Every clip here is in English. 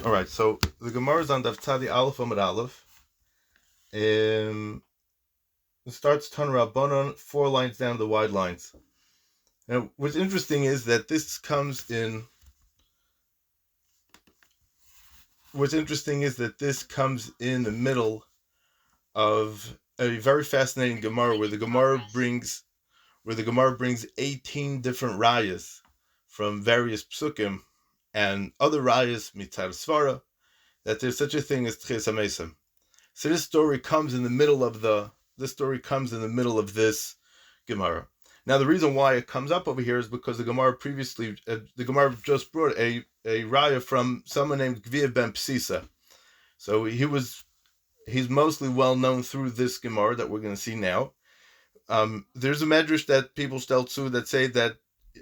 All right, so the Gemara is on Daf Tzadi Aleph Amud Aleph. It starts Tan Rabbanon, 4 lines down the wide lines. Now, what's interesting is that this comes in. What's interesting is that this comes in the middle of a very fascinating Gemara, where the Gemara brings 18 different rayas from various psukim and other rayas mitzad svara, that there's such a thing as Tchias HaMesim. So this story comes in the middle of this Gemara. Now the reason why it comes up over here is because the Gemara just brought a raya from someone named Gvia ben Psisa. So he's mostly well known through this Gemara that we're going to see now. There's a medrash that people still to that say that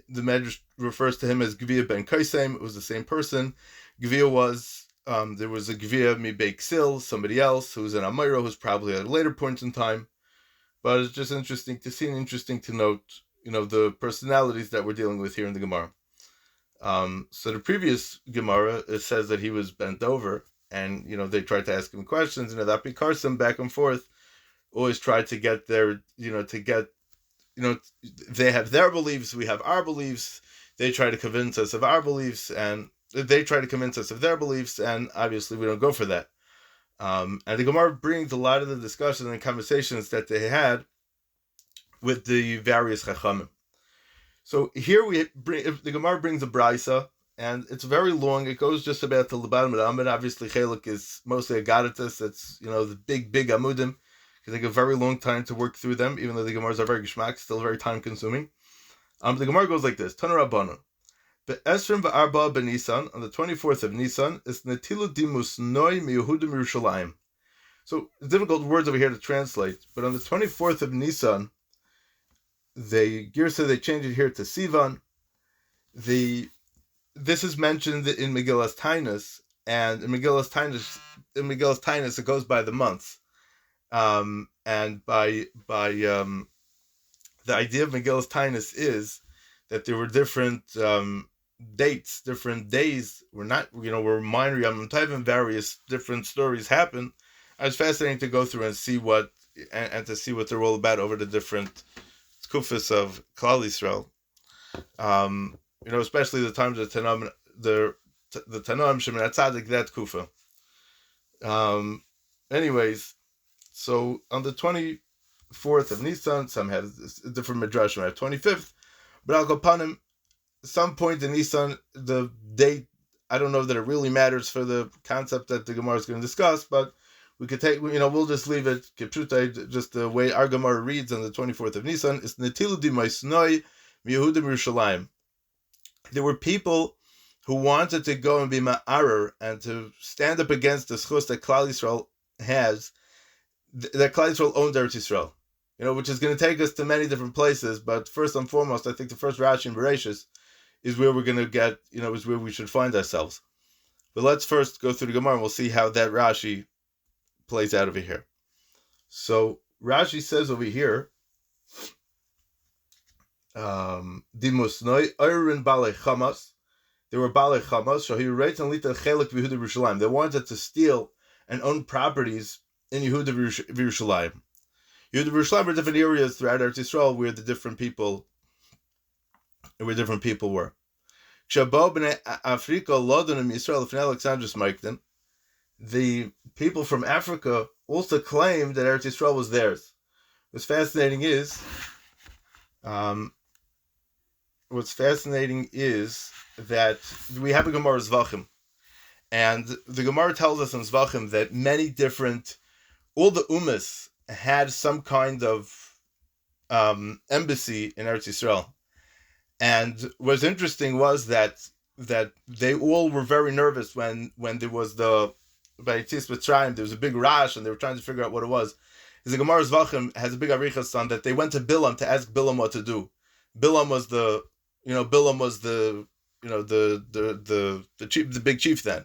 the medrash refers to him as Gvia ben Kaisem. It was the same person. Gvia was there was a Gvia mi Beiksil, somebody else who's an Amira, who's probably at a later point in time. But it's just interesting to see and interesting to note, the personalities that we're dealing with here in the Gemara. So the previous Gemara, it says that he was bent over, and they tried to ask him questions, that Pikarsim back and forth, always tried to get their, they have their beliefs, we have our beliefs, they try to convince us of our beliefs, and they try to convince us of their beliefs, and obviously we don't go for that. And the Gemara brings a lot of the discussions and conversations that they had with the various Chachamim. So here the Gemara brings a Braisa, and it's very long. It goes just about to the bottom of the Amud. Obviously, Chelik is mostly a Gadatis. It's, the big Amudim. It take a very long time to work through them, even though the Gemaras are very Geshmak, still very time consuming. The Gemara goes like this: Tanu Rabbanon. Be'esrim v'arba benisan, on the 24th of Nisan, is Ietnatilo דימוסנאי מיהודה ומירושלים. So difficult words over here to translate, but on the 24th of Nisan, they change it here to Sivan. This is mentioned in Megillas Tainus, and in Megillas Tainus it goes by the months, and by the idea of Megillas Tainus is that there were different dates, different days. We're minor Yom Tovim, various different stories happen. It's fascinating to go through and see what to see what they're all about over the different kufas of Klal Yisrael. Especially the times of Tanam, the Tanam Shemin Atzadik, that kufa. Anyways, so on the 24th of Nisan, some have a different midrash. Right, 25th, but Al Kapanim, some point in Nisan, the date, I don't know that it really matters for the concept that the Gemara is going to discuss, but we could take, we'll just leave it, Kipshutai, just the way our Gemara reads on the 24th of Nisan, is Ietnatilo דימוסנאי מיהודה ומירושלים. There were people who wanted to go and be ma'arer and to stand up against the schus that Klal Yisrael has, that Klal Yisrael owned Eretz Yisrael, which is going to take us to many different places, but first and foremost, I think the first Rashi in Bereshis is where we're going to get, is where we should find ourselves. But let's first go through the Gemara and we'll see how that Rashi plays out over here. So Rashi says over here, דימוסנאי Oirin Balei Chamas. They were Balei Chamas, so he writes and Lita Chelik Yehuda V'Yerushalayim. They wanted to steal and own properties in Yehuda V'Yerushalayim. Yehuda V'Yerushalayim were different areas throughout Eretz Yisrael where different people were. Shabab b'nei Afrika Lodon and Yisrael Lefnei Alexandrus Maikden. The people from Africa also claimed that Eretz Yisrael was theirs. What's fascinating is that we have a Gemara Zvachim, and the Gemara tells us in Zvachim that all the Ummas had some kind of embassy in Eretz Yisrael. And what's interesting was that they all were very nervous when there was by Tzis Mitzrayim, there was a big rash, and they were trying to figure out what it was. The Gemara Zvachim has a big arichas on that they went to Bilam to ask Bilam what to do. Bilam was the big chief then.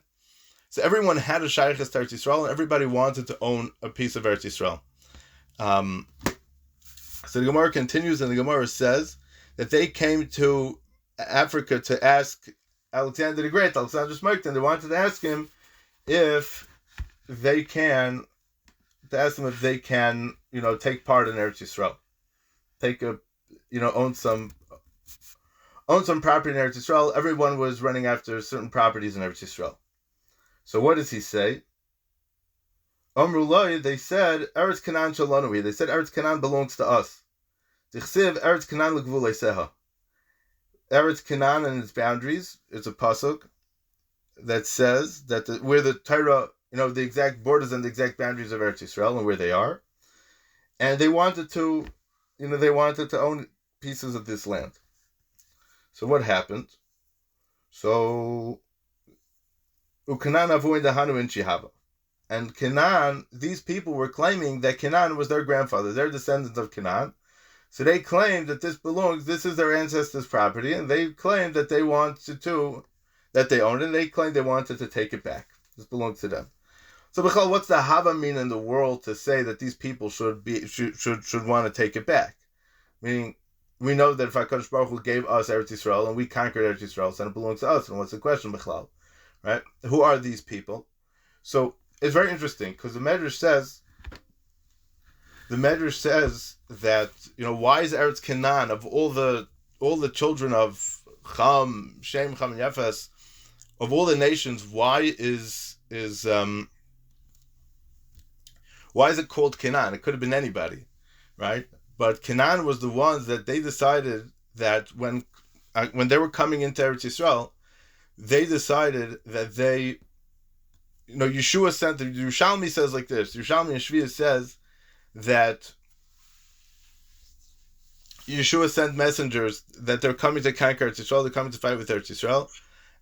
So everyone had a shaykhs to Eretz Yisrael, and everybody wanted to own a piece of Eretz Yisrael. So the Gemara continues, and the Gemara says that they came to Africa to ask Alexander the Great, Alexander Smikton. They wanted to ask him if they can, to ask them if they can, take part in Eretz Yisrael, own some property in Eretz Yisrael. Everyone was running after certain properties in Eretz Yisrael. So what does he say? Amrullah, they said, Eretz Canaan Shalonui. They said Eretz Canaan belongs to us. Tichsiv Eretz Canaan l'gvulei seha. Eretz Canaan and its boundaries. It's a pasuk that says that where the Torah, the exact borders and the exact boundaries of Eretz Yisrael and where they are, and they wanted to own pieces of this land. So what happened? So Ukanan avu in dahanu in Shihava. And Canaan, these people were claiming that Canaan was their grandfather, they're descendants of Canaan. So they claimed that this is their ancestors' property, and they claimed that they owned it, and they claimed they wanted to take it back. This belongs to them. So, Bechal, what's the Hava mean in the world to say that these people should want to take it back? Meaning, we know that if HaKadosh Baruch Hu gave us Eretz Yisrael and we conquered Eretz Yisrael, then it belongs to us. And what's the question, Bechal? Right? Who are these people? So it's very interesting because the Medrash says that why is Eretz Canaan, of all the children of Cham, Shem, Cham, and Yefes, of all the nations, why is it called Canaan? It could have been anybody, right? But Canaan was the ones that they decided that when they were coming into Eretz Yisrael, they decided that they, Yeshua sent the Yerushalmi says like this. Yerushalmi and Shviah says that Yeshua sent messengers that they're coming to conquer Eretz Yisrael, they're coming to fight with Eretz Yisrael,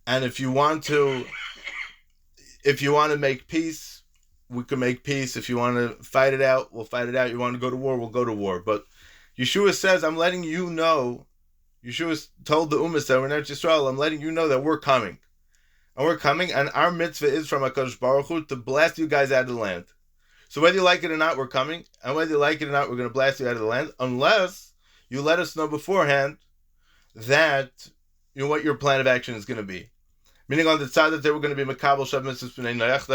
and if you want to make peace, we can make peace. If you want to fight it out, we'll fight it out. You want to go to war, we'll go to war. But Yeshua says, I'm letting you know, Yeshua told the Ummah that we're in Eretz Yisrael, I'm letting you know that we're coming. And we're coming, and our mitzvah is from HaKadosh Baruch Hu to blast you guys out of the land. So whether you like it or not, we're coming, and whether you like it or not, we're going to blast you out of the land, unless you let us know beforehand that what your plan of action is going to be. Meaning on the side that they were going to be Makabel Shav Mitzvahs B'nai Noach,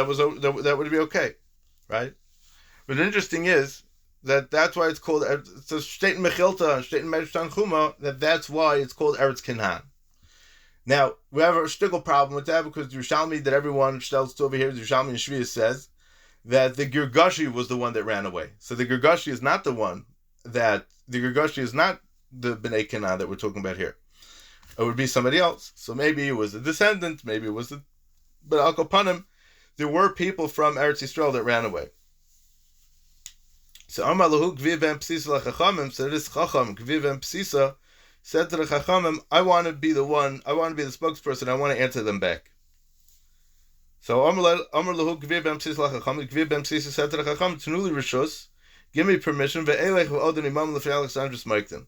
that would be okay, right? But the interesting is that's why it's called, it's a state in Mechilta, state in Medrash Tanchuma, that's why it's called Eretz Canaan. Now, we have a shtickle problem with that because the Yerushalmi that everyone tells over here, the Yerushalmi and Shviah says that the Girgashi was the one that ran away. So the Girgashi is not the B'nai Canaan that we're talking about here. It would be somebody else. So maybe it was a descendant, but Al Kopanim, there were people from Eretz Yisrael that ran away. So Amar Lahu Gviv Ben Psisa L'Chachamim, so this Chacham, Gviv Ben Psisa, said to the Chachamim, I want to be the spokesperson, I want to answer them back. So Amar Lahu Gviv Ben Psisa L'Chachamim, Gviv Ben Psisa said to the Chachamim, Tnuli Rishus, give me permission, Ve'elech V'odin Imam L'Fei Alexandros Maikton.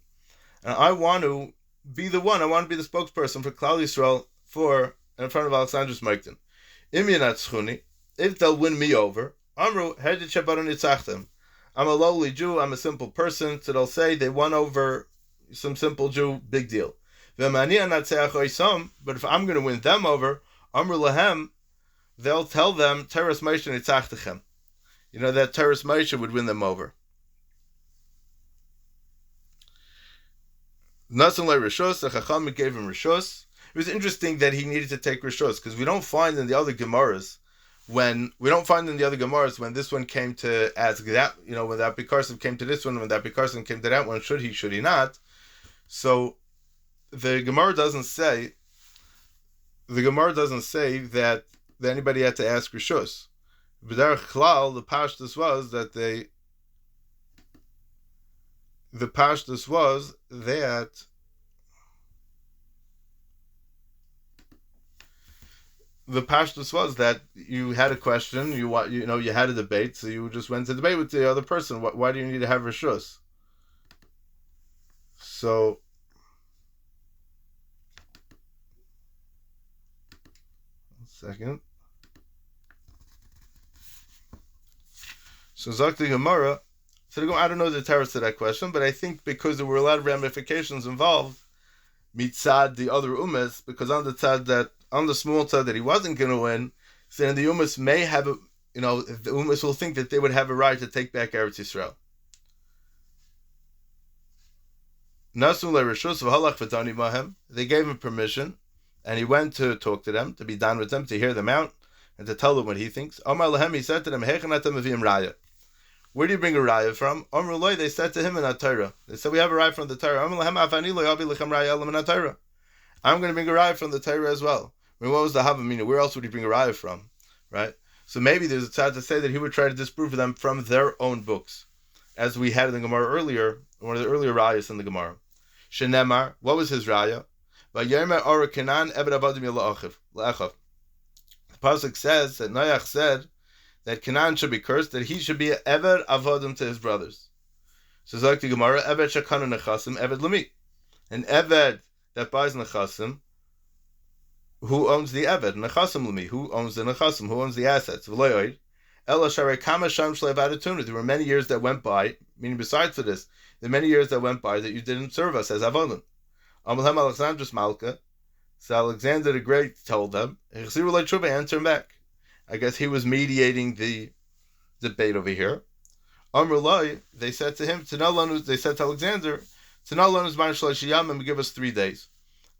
And I want to be the spokesperson for Klal Yisrael in front of Alexandros Maikton. If they'll win me over, Amru, Hedit Shabaron Yitzachtem. I'm a lowly Jew, I'm a simple person, so they'll say they won over some simple Jew, big deal. But if I'm going to win them over, Amru Lahem, they'll tell them, Teres Moshe Nitzachtechem. That Teres Moshe would win them over. Nasan le Rishos, the Chacham gave him Rishos. It was interesting that he needed to take Rishos, because we don't find in the other Gemaras, when this one came to ask that, when that Bikarsim came to this one, when that Bikarsim came to that one, should he not? So the Gemara doesn't say that anybody had to ask Rishos. B'derech Klal, the Pashtus was that you had a question, you had a debate, so you just went to debate with the other person. Why do you need to have Rishus? So, one second. So Zakti Gemara. So I don't know the terrors to that question, but I think because there were a lot of ramifications involved, mitzad the other ummas, because on the small tzad that he wasn't going to win, So then the Umas may have the Umas will think that they would have a right to take back Eretz Yisrael. They gave him permission, and he went to talk to them, to be done with them, to hear them out, and to tell them what he thinks. He said to them, where do you bring a raya from? They said to him in the Torah. They said, we have a raya from the Torah. I'm going to bring a raya from the Torah as well. I mean, what was the Havamina? Where else would he bring a raya from? Right? So maybe there's a tzad to say that he would try to disprove them from their own books, as we had in the Gemara earlier, one of the earlier rayas in the Gemara. Shenemar, what was his raya? The pasuk says that Noach said that Canaan should be cursed, that he should be an eved avodim to his brothers. So it's like the Gemara, eved shekanu nechasim, eved lemi. An eved that buys nechasim, who owns the eved? Nechasim lemi, who owns the nechasim, who owns the assets? There were many years that went by, meaning besides for this, the many years that went by that you didn't serve us as avodim. So Alexander the Great told them, and turn back. I guess he was mediating the debate over here. They said to him, they said to Alexander, give us 3 days.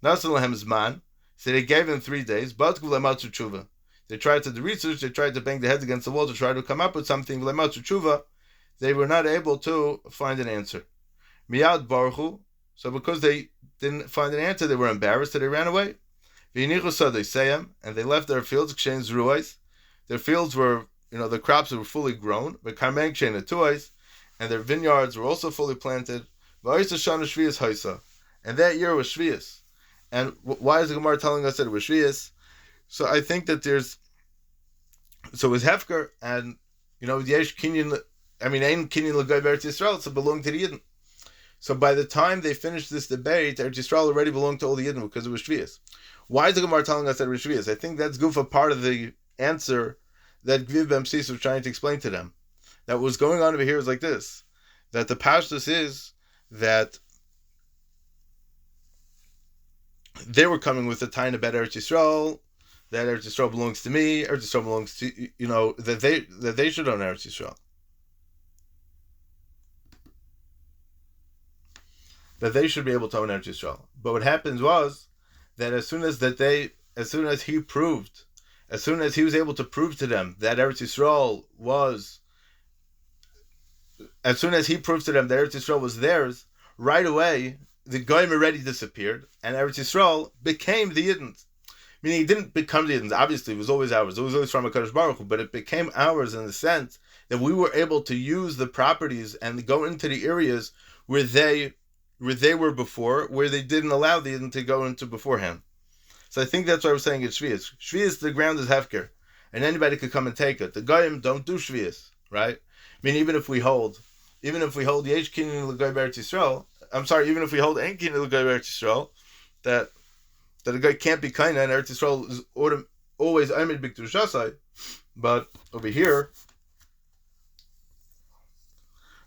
So they gave him 3 days, but they tried to do research, they tried to bang their heads against the wall to try to come up with something. They were not able to find an answer. Miyad baruchu. So because they didn't find an answer, they were embarrassed, so they ran away. And they left their fields. Their fields were, the crops were fully grown, but and their vineyards were also fully planted. And that year was Shvius. And why is the Gemara telling us that it was Shvius? So I think that it was Hefker, and Yesh Kinyan. Ein Kinyan l'Goy Eretz Yisrael, so belonged to the Yidden. So by the time they finished this debate, Eretz Yisrael already belonged to all the Yidden because it was Shvius. Why is the Gemara telling us that it was Shvius? I think that's goof a part of the answer that Gviv Bemsis was trying to explain to them. That what's going on over here is like this: that the pashtus is that they were coming with a taina about Eretz Yisrael, that Eretz Yisrael belongs to me, Eretz Yisrael belongs to that they should own Eretz Yisrael. That they should be able to own Eretz Yisrael. But what happens was that as soon as he was able to prove to them that Eretz Yisrael was theirs, right away the Goyim already disappeared, and Eretz Yisrael became the Yidden. Meaning, it didn't become the Yidden. Obviously, it was always ours. It was always from HaKadosh Baruch Hu, but it became ours in the sense that we were able to use the properties and go into the areas where they were before, where they didn't allow the Yidden to go into beforehand. So I think that's why I was saying it's Shvius. Shvius, the ground is Hefker, and anybody could come and take it. The Goyim don't do Shvius, right? Even if we hold Yesh Kinyan l'Goy Eretz Yisrael, even if we hold Ein Kinyan l'Goy Eretz Yisrael, that a guy can't be kind and Eretz Yisrael is always Amid B'Kedushasai. But over here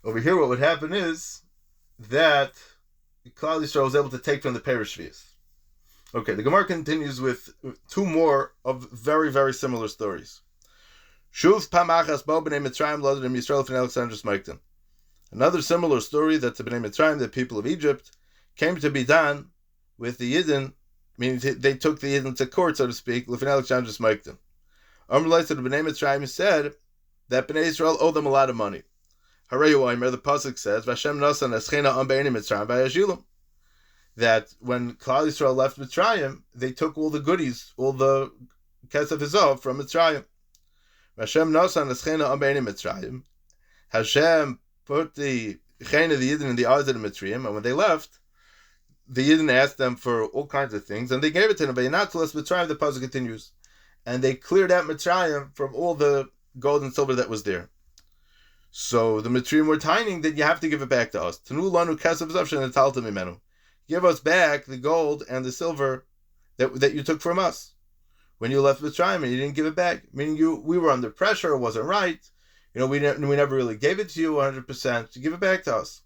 what would happen is that Klal Yisrael was able to take from the Perish Shvius. Okay, the Gemara continues with 2 more of very, very similar stories. Another similar story that the Bnei Mitzrayim, the people of Egypt, came to be done with the Yidden, meaning they took the Yidden to court, so to speak. L'fnei Alexander Smikton. Amrulai said the Bnei Mitzrayim said that Bnei Israel owed them a lot of money. Harayu Oimer, the pasuk says, "Vashem nasan eschena am be'enim Mitzrayim v'yashilam." That when Klal Yisrael left Mitzrayim, they took all the goodies, all the kesef hizov from Mitzrayim. Vashem nasan eschena am be'enim Mitzrayim. Hashem put the chena, the Yidden, in the eyes of the Mitzrayim, and when they left, the Yidden asked them for all kinds of things, and they gave it to them. V'yinatzulas Mitzrayim, the pasuk continues, and they cleared out Mitzrayim from all the gold and silver that was there. So the Mitzrayim were tining that you have to give it back to us. Tanu lanu kesef hizov shenetaltem mimenu. Give us back the gold and the silver that you took from us when you left Mitzrayim and you didn't give it back. Meaning we were under pressure, it wasn't right. We never really gave it to you 100%. To give it back to us.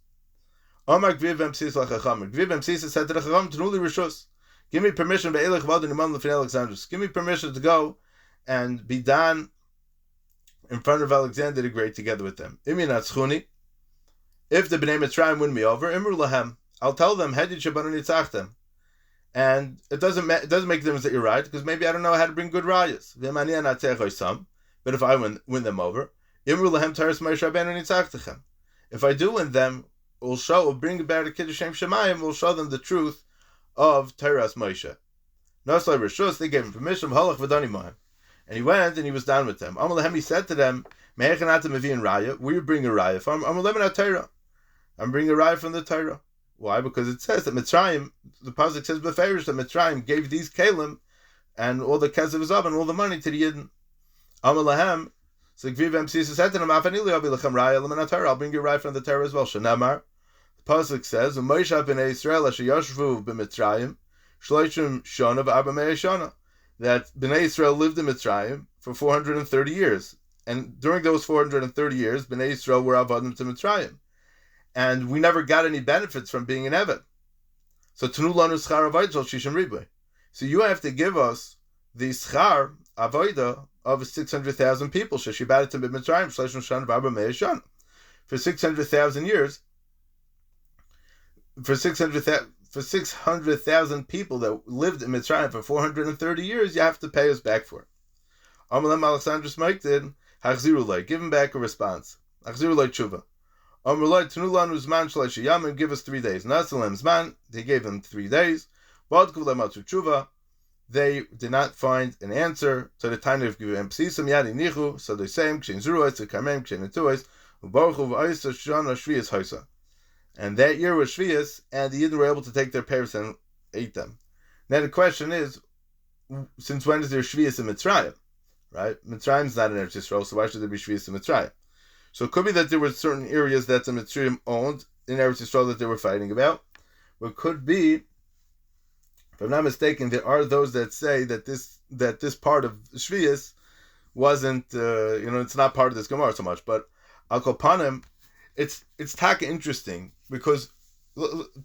Omar Gviv Bemsis lachacham. Gviv Bemsis said to the Chacham, Tanuli Rishus. Give me permission. Give me permission to go and be done in front of Alexander the Great together with them. If the Bnei Mitzrayim win me over, Imru lahem, I'll tell them, Hedid Shabanu Nitzachtem. And it doesn't make a difference that you're right, because maybe I don't know how to bring good rayas. But if I win them over, Imru lahem Taras Moshe Rabbeinu Nitzachtem. If I do win them, we'll bring about a Kiddush Shem Shemayim, we'll show them the truth of Taras Moshe. Noslai Rishus, they gave him permission, Halach V'dani Mohem. And he went and he was down with them. He said to them, where you bring a raya from? I'm bringing a raya from the Torah. Why? Because it says that Mitzrayim, the pasuk says beferish that Mitzrayim gave these kalim and all the kesev zav and all the money to the Yidden. Amalahem, so Gvivem Sisa said to them, I'll bring you a raya from the Torah as well. Shanamar, the pasuk says, Moshe b'nei Yisrael asher yashvu b'Mitzrayim shloshim shana v'arba me'eh shana. That Bnei Yisrael lived in Mitzrayim for 430 years. And during those 430 years, Bnei Yisrael were avadim to Mitzrayim. And we never got any benefits from being an Eved. So Tanu lanu schar avodah shishim ribui. So you have to give us the schar avodah of 600,000 people. Sheshibatim b'Mitzrayim shloshim shana v'arba me'eh shana. For 600,000 years, for 600,000 people that lived in Mitzrayim for 430 years, you have to pay us back for it. Amalem Alexander Smike did, Hachzirulai, give him back a response. Hachzirulai tshuva. Amalai Tanulan Uzman Shalashiyam, and give us 3 days. Nasalem Zman, they gave them 3 days. Badkulam Atsu tshuva, they did not find an answer. So the time of giving Psisam Yadi Nichu, so they say, Kshin Zuruais, the Kamem, Kshin Etuais, Ubaruchu V'aisa Shana Shvias Haisa. And that year was Shvias, and the Yidden were able to take their parents and ate them. Now the question is, since when is there Shvias in Mitzrayim? Right? Mitzrayim is not in Eretz Yisrael, so why should there be Shvias in Mitzrayim? So it could be that there were certain areas that the Mitzrayim owned in Eretz Yisrael that they were fighting about. But it could be, if I'm not mistaken, there are those that say that this part of Shvias wasn't, it's not part of this Gemara so much. But Al Kopanim, it's taka interesting, because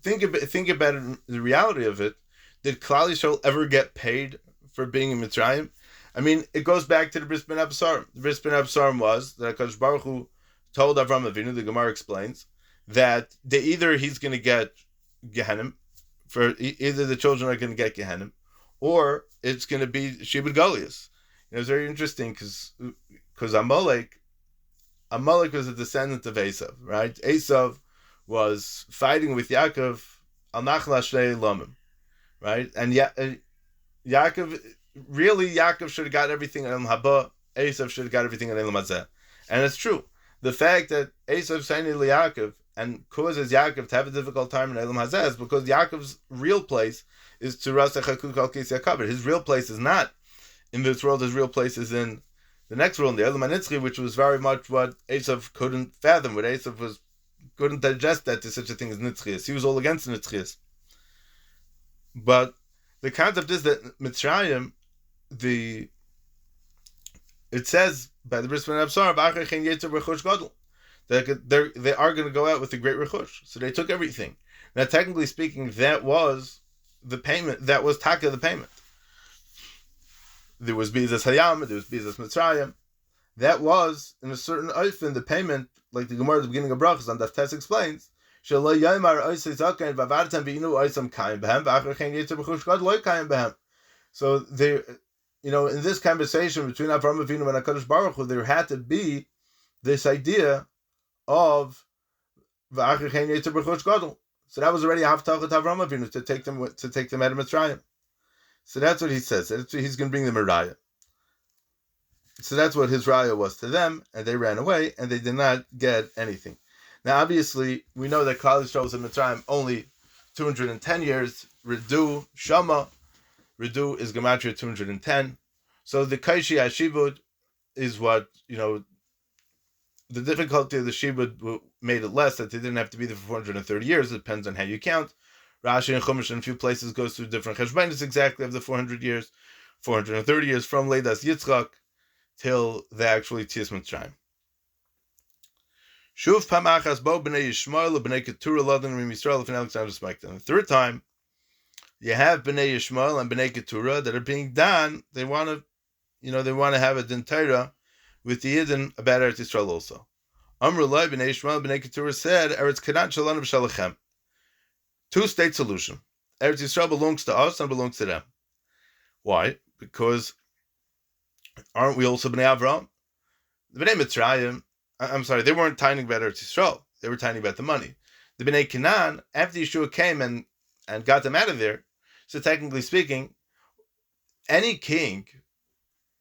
think about it, the reality of it. Did Klal Yisrael ever get paid for being in Mitzrayim? I mean, it goes back to the Bris Ben Absarim. The Bris Ben Absarim was that HaKadosh Baruch Hu told Avram Avinu, the Gemara explains, that either he's going to get Gehenim, either the children are going to get Gehenim, or it's going to be Shibud Goliath. It's very interesting because Amalek was a descendant of Esav, right? Esav was fighting with Yaakov al Nachla Shnei Lamim, right? And Yaakov should have got everything in Elam Haba. Esav should have got everything in Elam Hazeh. And it's true. The fact that Esav saying to Yaakov and causes Yaakov to have a difficult time in Elam Hazeh is because Yaakov's real place is to Rasach HaKuk Al Kis Yakavit. His real place is not in this world. His real place is in the next world, in the Elam HaNitzchi, which was very much what Esav couldn't fathom. What Esav couldn't digest that to such a thing as Nitzchias. He was all against Nitzchias. But the concept is that Mitzrayim, it says by the Bris Ben Absarim, that they are going to go out with a great rechush. So they took everything. Now, technically speaking, that was the payment. That was taka the payment. There was Bizas Hayam, there was Bizas Mitzrayim. That was, in a certain oifin, the payment, like the Gemara at the beginning of Brachas, and Daf Tes explains, so the in this conversation between Avraham Avinu and HaKadosh Baruch Hu, there had to be this idea of so that was already a haftach at Avraham Avinu to take them out of Mitzrayim. So that's what he says. He's going to bring them a raya. So that's what his raya was to them, and they ran away, and they did not get anything. Now, obviously, we know that Klal Yisrael was in Mitzrayim only 210 years. Ridu, Shama. Ridu is Gematria 210. So the Kaishi HaShibud is what, the difficulty of the Shibud made it less, that they didn't have to be there for 430 years. It depends on how you count. Rashi and Chumash in a few places goes through different cheshbonos exactly of the 400 years, 430 years from Leidas Yitzchak till the actually Tzias Mitzrayim. Shuv Pamachas Bo B'nei Yishmael B'nei Keturah Ladan Rim Yisrael and Alexander Smekta. The third time, you have B'nei Yishmael and B'nei Keturah that are being done. They want to they want to have a din Torah with the Yidden about Eretz Yisrael also. Amrullah b'nei Yishmael b'nei Keturah said, Eretz Kenan shalanu b'shalachem. Two-state solution. Eretz Yisrael belongs to us and belongs to them. Why? Because aren't we also Bnei Avraham? The Bnei Mitzrayim, they weren't tiny about Eretz Yisrael. They were tiny about the money. The Bnei Canaan, after Yeshua came and got them out of there, so technically speaking, any king,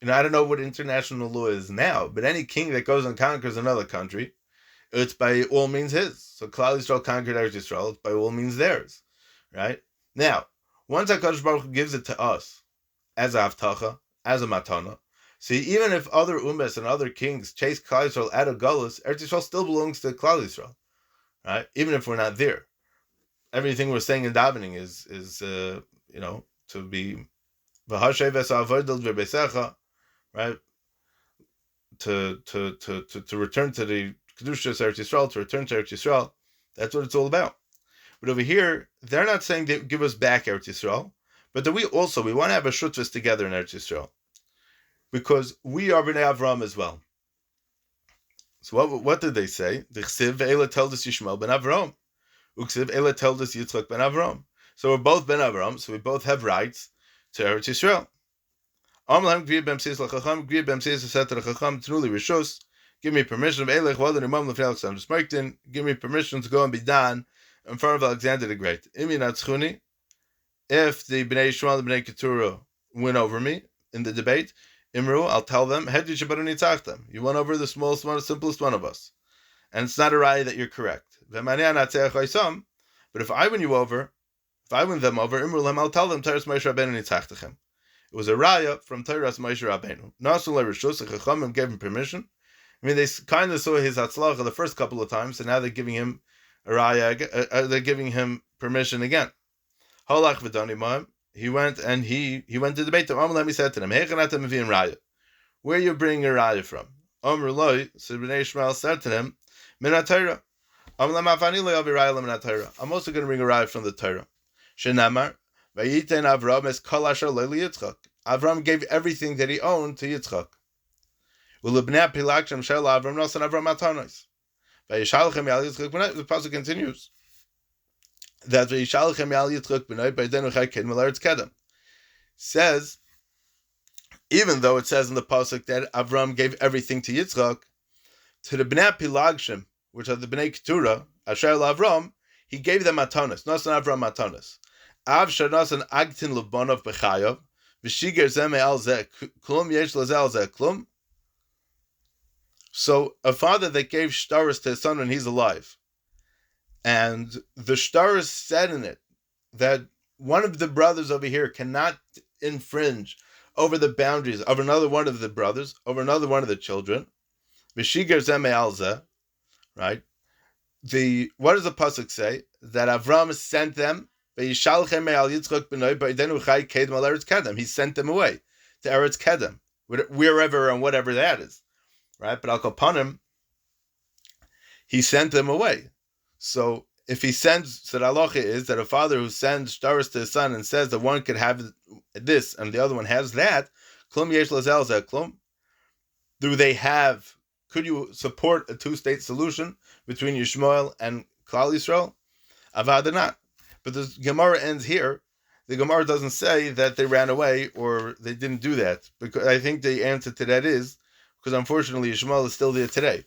I don't know what international law is now, but any king that goes and conquers another country, it's by all means his. So Klal Yisrael conquered Eretz Yisrael, it's by all means theirs, right? Now, once HaKadosh Baruch Hu gives it to us as a haftacha, as a matana, see, even if other ummas and other kings chase Klal Yisrael out of Galus, Eretz Yisrael still belongs to Klal Yisrael, right? Even if we're not there, everything we're saying in davening is to be v'hashev es avodah v'besecha, right? To return to the Kedusha Eretz Yisrael, to return to Eretz Yisrael. That's what it's all about. But over here, they're not saying they give us back Eretz Yisrael, but that we want to have a shutfus together in Eretz Yisrael, because we are Bnei Avraham as well. So what did they say? The Chsiv ve'ela told us Yishmael ben Avraham, Uksiv Ela told us Yitzchak ben Avraham. So we're both ben Avraham, so we both have rights to Eretz Yisrael. Give me permission give me permission to go and be done in front of Alexander the Great. If the Bnei Yishmael and the Bnei Keturah win over me in the debate, Imru, I'll tell them, you won over the smallest one, the simplest one of us. And it's not a raya that you're correct. But if I win you over, if I win them over, Imru, I'll tell them, Teres Moshe Rabbeinu nitzachtem. It was a raya from Teres Moshe Rabbeinu. Nasul Rishus, the Chachamim gave him permission. I mean, they kind of saw his hatzlacha the first couple of times, and now they're giving him a raya. They're giving him permission again. Halach v'dani. He went and he went to debate them. He said to them, where are you bringing a raya from? Amr Loi, so Bnei Yishmael said to them, Min HaTorah. I'm also going to bring a raya from the Torah. Shenamar, Vayiten Avram es kol asher lo Yitzchak. Avram gave everything that he owned to Yitzchak. Ulibnei Pilak Shem Shel Avram Nosan Avram Matanos. Vayishalchem Yal Yitzchak B'nai. The passage continues that Vayishalchem Yal Yitzchak B'nai B'idenu Chai Kedem L'Eretz Kedem. Says, even though it says in the pasuk that Avram gave everything to Yitzchak, to the Bnei Pilagshim, which are the Bnei Keturah, Asher Avram, he gave them matanos. Nosan Avram matanos. Av shanosan agtin lebonov b'chayav v'shiger zeh me'al zeh klum yesh lezeh al zeh klum. So a father that gave shtaris to his son when he's alive, and the shtaris said in it that one of the brothers over here cannot infringe over the boundaries of another one of the brothers, over another one of the children. V'shiger zeh me'al zeh, right? What does the pasuk say? That Avram sent them. He sent them away to Eretz Kedem, wherever and whatever that is, right? But Al Kapanim, he sent them away. So if he sends, so the halacha is that a father who sends shtaris to his son and says that one could have this and the other one has that, klum yesh lazel zeh klum. Could you support a two-state solution between Yishmael and Klal Yisrael? Avad not. But the Gemara ends here. The Gemara doesn't say that they ran away or they didn't do that. Because I think the answer to that is because unfortunately Yishmael is still there today.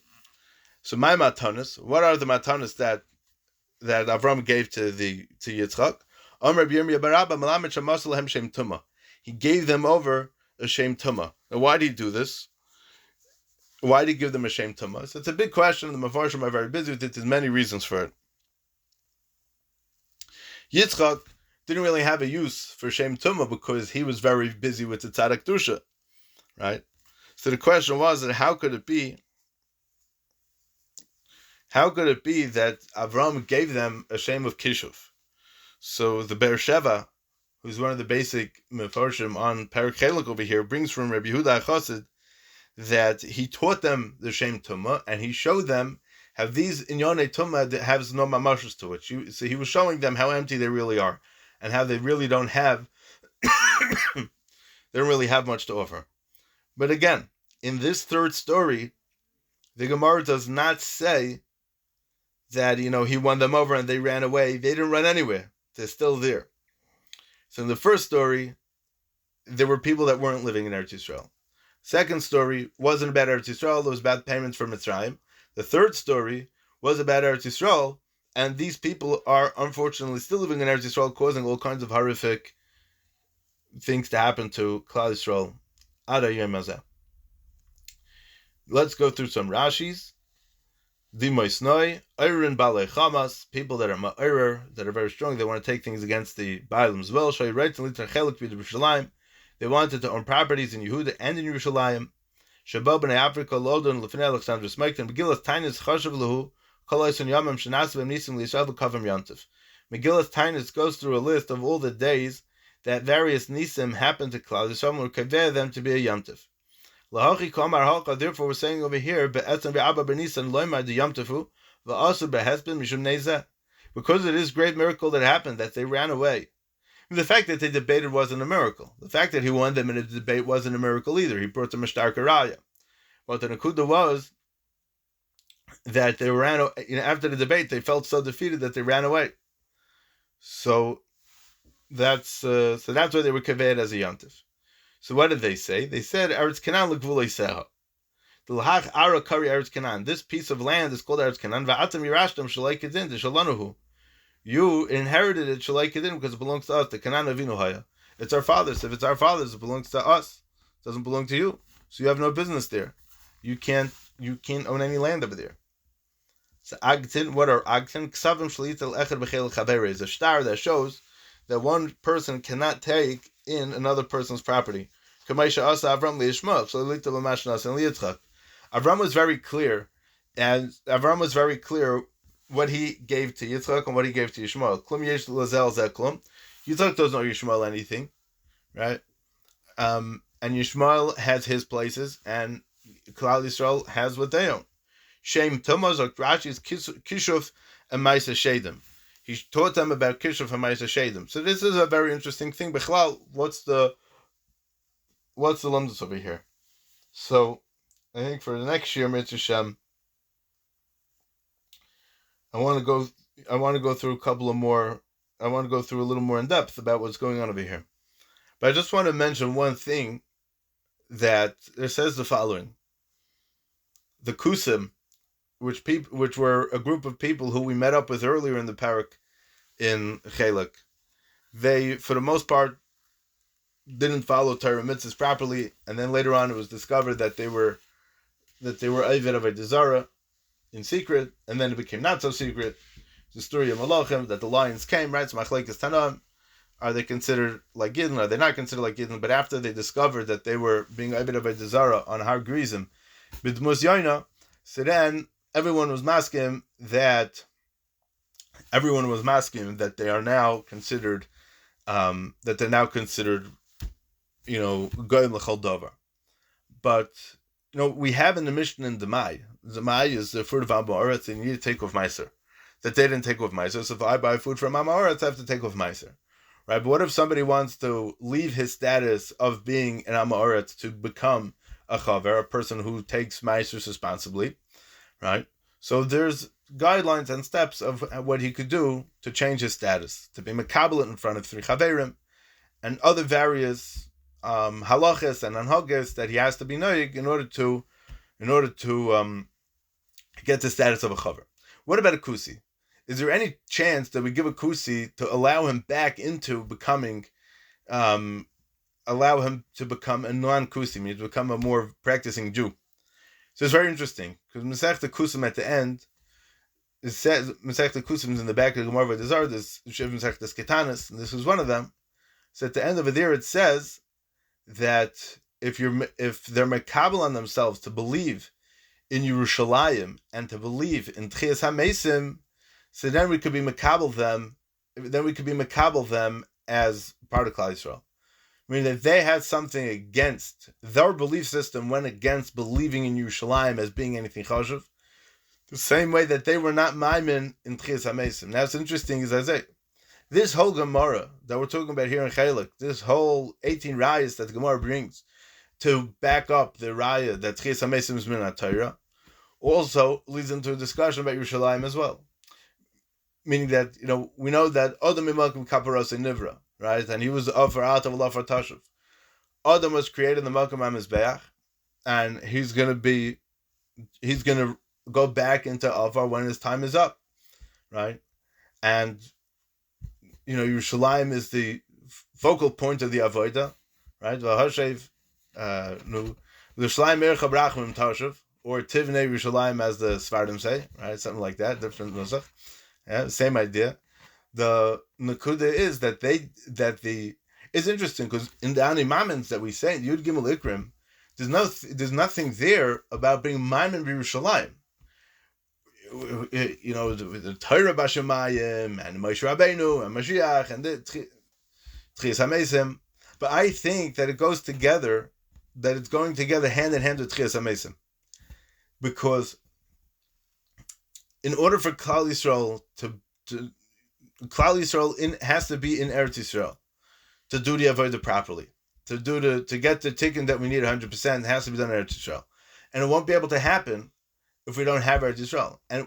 So my matanos, what are the matanos that Avram gave to Yitzchak? He gave them over a shem tumah. Now why did he do this? Why did he give them a shem tumah? So it's a big question. The Mefarshim are very busy with it. There's many reasons for it. Yitzchak didn't really have a use for Shem Tumah because he was very busy with the Tzaddik Dusha, right? So the question was that how could it be that Avram gave them a Shem of Kishuv? So the Be'er Sheva, who's one of the basic Mefarshim on Perek Chelek over here, brings from Rabbi Yehuda Chosid that he taught them the Shem Tumah and he showed them how these inyonei tumah has no mamashus to it. So he was showing them how empty they really are, and how they really don't have, they don't really have much to offer. But again, in this third story, the Gemara does not say that, he won them over and they ran away. They didn't run anywhere. They're still there. So in the first story, there were people that weren't living in Eretz Yisrael. Second story wasn't about Eretz Yisrael. There was bad payments from Mitzrayim. The third story was about Eretz Yisrael, and these people are unfortunately still living in Eretz Yisrael, causing all kinds of horrific things to happen to Klal Yisrael. Ada Yom Hazeh. Let's go through some Rashis. דימוסנאי, Eirin Balei Chamas, people that are ma'orer, that are very strong, they want to take things against the Baalim as well. Shai right to litar chelik v'Miherushalayim. They wanted to own properties in Yehuda and in Yerushalayim. Shabo b'nei Africa lodon l'fnei Alexander Smekton. Megillas Tainus chashav lehu koloson yamim shenas v'nisim l'yisrael v'kavim yantiv. Megillas Tainus goes through a list of all the days that various nisim happened to Klal Yisrael or kaveh them to be a yantiv. Therefore, we're saying over here, because it is great miracle that happened, that they ran away. The fact that they debated wasn't a miracle. The fact that he won them in a debate wasn't a miracle either. He brought them a stark raya. But the Nakuda was that they ran, after the debate, they felt so defeated that they ran away. So that's why they were kaved as a yantiv. So what did they say? They said, Eretz Canaan l'gvulei seha. The l'hach ara kari Eretz Canaan. This piece of land is called Eretz Canaan. Va'atam yirashtem shalai kedin d'shalanuhu. You inherited it shalai kedin because it belongs to us. The Canaan avinu haya. It's our fathers. If it's our fathers, it belongs to us. It doesn't belong to you. So you have no business there. You can't own any land over there. So agtin, what are agtin? Ksavim shlit el echad b'chel chaver is a star that shows that one person cannot take in another person's property. Avram was very clear, and Avram was very clear what he gave to Yitzchak and what he gave to Yishmael. Yitzchak doesn't owe Yishmael anything, right? And Yishmael has his places, and Klal Yisrael has what they own. Shem Tumaz or Rashi's Kishuf and Maisa Shedim. He taught them about Kishuf and Maisa Shedim. So this is a very interesting thing. Bechlal, what's the lumdus over here? So I think for the next year, Mitzvah Shem, I want to go through a little more in depth about what's going on over here. But I just want to mention one thing that it says the following: the Kusim, which were a group of people who we met up with earlier in the parak in Chelek, they, for the most part, didn't follow Torah mitzvahs properly, and then later on it was discovered that they were Oived of a Zara in secret, and then it became not so secret. The story of Malachim, that the lions came, right? So Machlekes Tanam, are they considered like Yidden? Are they not considered like Yidden? But after they discovered that they were being Oived of a Zara on Har Grizim, B'dmus Yoina, so then everyone was masking that they are now considered goyim l'chol davar. But we have in the Mishnah in Demai is the fruit of Amoritz, and you need to take off meiser. That they didn't take off meiser. So if I buy food from Amoritz, I have to take off meiser, right? But what if somebody wants to leave his status of being an Amoritz to become a chaver, a person who takes meisers responsibly, right? So there's guidelines and steps of what he could do to change his status, to be mekabel in front of three chaverim, and other various halachas and anhagas that he has to be noyig in order to get the status of a chaver. What about a kusi? Is there any chance that we give a kusi to allow him back into becoming, allow him to become a non-kusi, means to become a more practicing Jew? So it's very interesting, because Masechta Kusim at the end, it says, Masechta Kusim is in the back of the Gemara V'Dazar, there's Shiv Masechta Ketanis, and this is one of them. So at the end of it there, it says that if they're mekabel on themselves to believe in Yerushalayim and to believe in Tchias HaMesim, so then we could be mekabel them as part of Klal Yisrael. I mean, if they had something against, their belief system went against believing in Yerushalayim as being anything chashuv, the same way that they were not maimin in Tchias HaMesim. Now, what's interesting is, I say, this whole Gemara that we're talking about here in Chelek, this whole 18 rayas that the Gemara brings to back up the raya that Tchias HaMesim is min Torah also leads into a discussion about Yerushalayim as well. Meaning that, we know that Adam Imakim Kaparos Nivra, right? And he was the Offer out of Allah for Tashav. Adam was created in the Malkum HaMizbeach, and he's going to go back into Offer when his time is up, right? And, Yerushalayim is the focal point of the Avodah, right? V'hashev, Yerushalayim Ercha Brachim Tashav, or Tivnei Yerushalayim, as the Sfardim say, right? Something like that, different nusach. Yeah, same idea. The Nakuda is that it's interesting because in the Animamins that we say, Yud Gimel Ikrim, there's nothing there about being Maimon Yerushalayim. The Torah Bashamayim and Moshe Rabbeinu and Mashiach and the Tchias HaMesim, but I think that it goes together, that it's going together hand in hand with Tchias HaMesim, because in order for Klal Yisrael Klal Yisrael has to be in Eretz Yisrael to do the avodah properly, to get the tikkun that we need 100%. It has to be done in Eretz Yisrael, and it won't be able to happen if we don't have Eretz Yisrael. And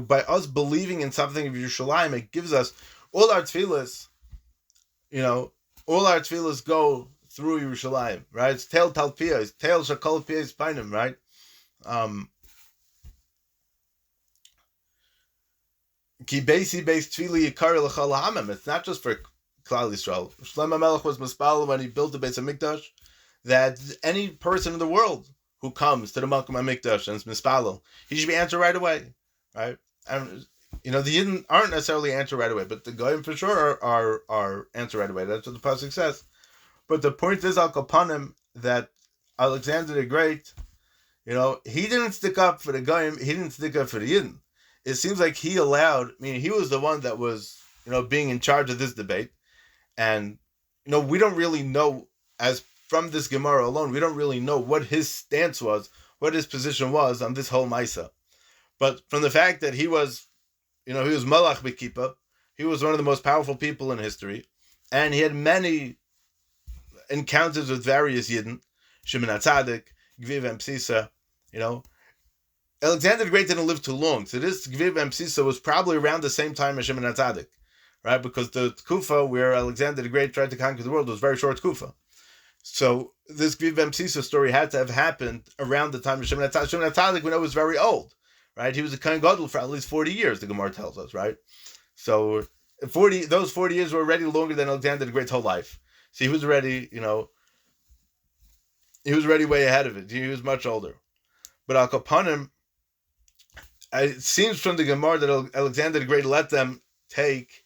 by us believing in something of Yerushalayim, it gives us all our tefillas. All our tefillas go through Yerushalayim, right? It's Tel Talpiyah, Tel Shakol Piyah Painim, right? It's not just for Klal Yisrael. Shlomo Melech was Mispal when he built the Beis HaMikdash, that any person in the world who comes to the Malkum HaMikdash and is Mispal, he should be answered right away, right? And the Yidden aren't necessarily answered right away, but the Goyim for sure are answered right away. That's what the pasuk says. But the point is, Al Kapanim, that Alexander the Great, he didn't stick up for the Goyim, he didn't stick up for the Yidden. It seems like he was the one that was, being in charge of this debate. And, we don't really know, as from this Gemara alone, we don't really know what his stance was, what his position was on this whole Maisa. But from the fact that he was, he was Malach B'Kippah, he was one of the most powerful people in history, and he had many encounters with various Yidden, Shimon HaTzadik, Gviv and Psisa, Alexander the Great didn't live too long, so this Gviv and Psisa was probably around the same time as Shimon HaTzadik, right? Because the Kufa where Alexander the Great tried to conquer the world was very short Kufa. So this Gviv and Psisa story had to have happened around the time of Shimon HaTzadik. Shimon HaTzadik, we know, was very old, right? He was a Kohen Gadol for at least 40 years, the Gemara tells us, right? So those 40 years were already longer than Alexander the Great's whole life. So he was already, he was already way ahead of it. He was much older. But Al Kapanim, it seems from the Gemara that Alexander the Great let them take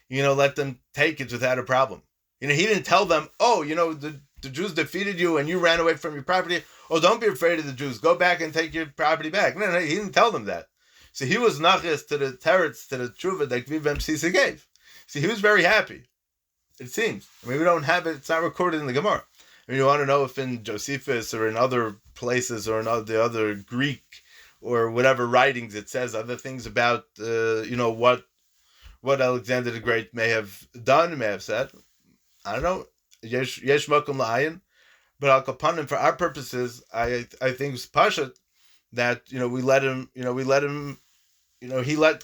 it without a problem. He didn't tell them, the Jews defeated you and you ran away from your property. Oh, don't be afraid of the Jews. Go back and take your property back. No, he didn't tell them that. So he was nachas to the teretz, to the tshuva that Gviv Ben Psisa gave. See, he was very happy. It seems. We don't have it. It's not recorded in the Gemara. You want to know if in Josephus or in other places or in the other Greek or whatever writings it says other things about what Alexander the Great may have done, may have said. I don't know. Yesh makom la'ayin. But Al Kapanim, for our purposes, I think it's pashat that he let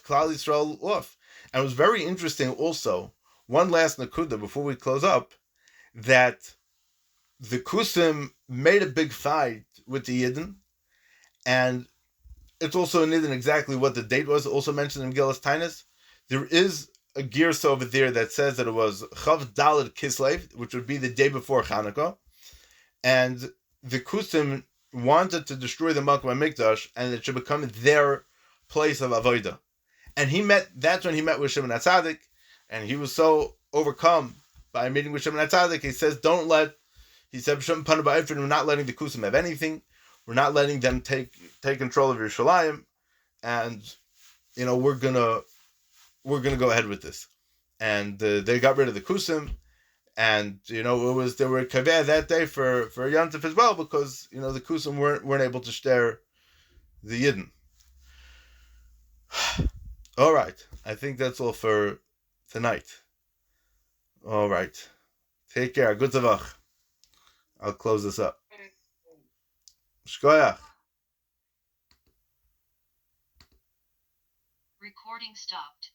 Klal Yisrael off. And it was very interesting also, one last nakuda before we close up, that the Kusim made a big fight with the Yidden, and it's also in Yidden exactly what the date was, also mentioned in Gilas Tainus. There is a girsa over there that says that it was Chav Daled Kislev, which would be the day before Hanukkah, and the Kusim wanted to destroy the Malkum HaMikdash, and it should become their place of Avodah. And that's when he met with Shimon HaTzadik, and he was so overcome by meeting with Shimon HaTzadik, he says, we're not letting the Kusim have anything, we're not letting them take control of Yerushalayim, and we're gonna go ahead with this. And they got rid of the Kusim, and there were kaveh that day for Yantif as well, because the Kusim weren't able to share the Yidden. All right, I think that's all for tonight. All right, take care. Good Tavach. I'll close this up. Shkoyach. Recording stopped.